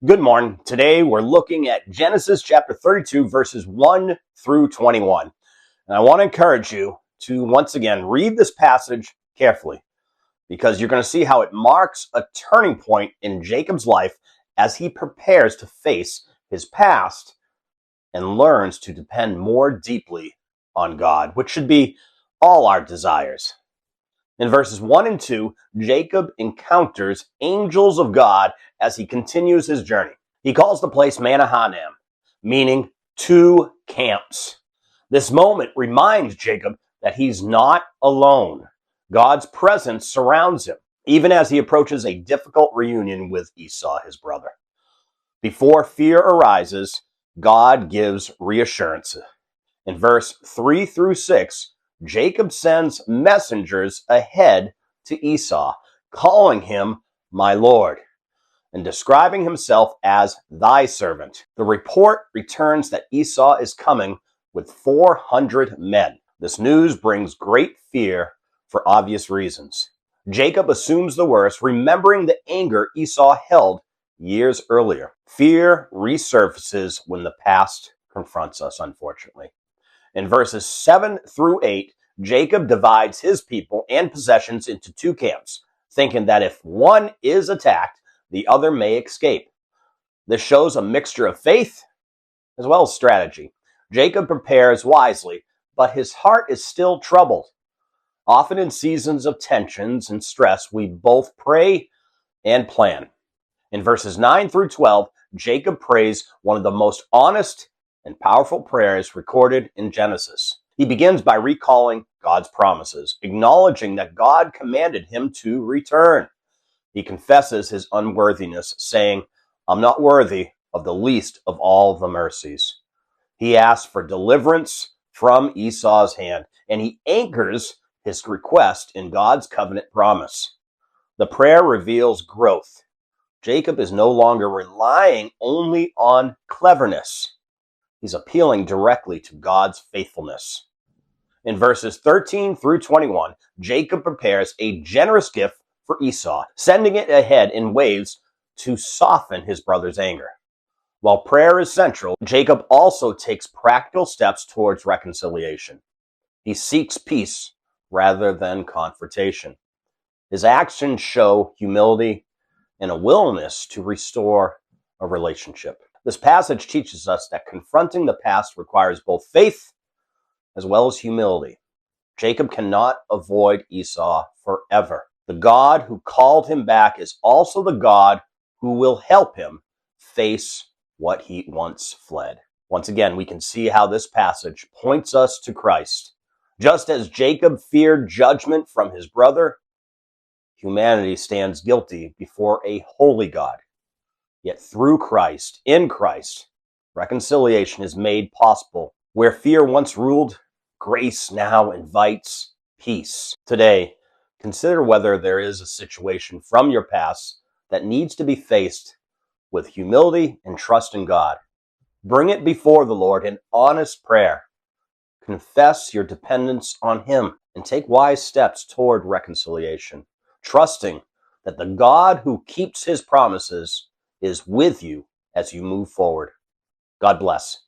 Good morning. Today we're looking at Genesis chapter 32, verses 1 through 21. And I want to encourage you to once again read this passage carefully because you're going to see how it marks a turning point in Jacob's life as he prepares to face his past and learns to depend more deeply on God, which should be all our desires. In verses 1 and 2, Jacob encounters angels of God as he continues his journey. He calls the place Mannion, meaning two camps. This moment reminds Jacob that he's not alone. God's presence surrounds him, even as he approaches a difficult reunion with Esau, his brother. Before fear arises, God gives reassurance. In verse 3 through 6, Jacob sends messengers ahead to Esau, calling him my Lord, and describing himself as thy servant. The report returns that Esau is coming with 400 men. This news brings great fear for obvious reasons. Jacob assumes the worst, remembering the anger Esau held years earlier. Fear resurfaces when the past confronts us, unfortunately. In verses 7 through 8, Jacob divides his people and possessions into two camps, thinking that if one is attacked, the other may escape. This shows a mixture of faith as well as strategy. Jacob prepares wisely, but his heart is still troubled. Often in seasons of tensions and stress, we both pray and plan. In verses 9 through 12, Jacob prays one of the most honest and powerful prayers recorded in Genesis. He begins by recalling God's promises, acknowledging that God commanded him to return. He confesses his unworthiness, saying, I'm not worthy of the least of all the mercies. He asks for deliverance from Esau's hand, and he anchors his request in God's covenant promise. The prayer reveals growth. Jacob is no longer relying only on cleverness. He's appealing directly to God's faithfulness. In verses 13 through 21, Jacob prepares a generous gift for Esau, sending it ahead in waves to soften his brother's anger. While prayer is central, Jacob also takes practical steps towards reconciliation. He seeks peace rather than confrontation. His actions show humility and a willingness to restore a relationship. This passage teaches us that confronting the past requires both faith as well as humility. Jacob cannot avoid Esau forever. The God who called him back is also the God who will help him face what he once fled. Once again, we can see how this passage points us to Christ. Just as Jacob feared judgment from his brother, humanity stands guilty before a holy God. Yet through Christ, in Christ, reconciliation is made possible. Where fear once ruled, grace now invites peace. Today, consider whether there is a situation from your past that needs to be faced with humility and trust in God. Bring it before the Lord in honest prayer. Confess your dependence on Him and take wise steps toward reconciliation, trusting that the God who keeps His promises is with you as you move forward. God bless.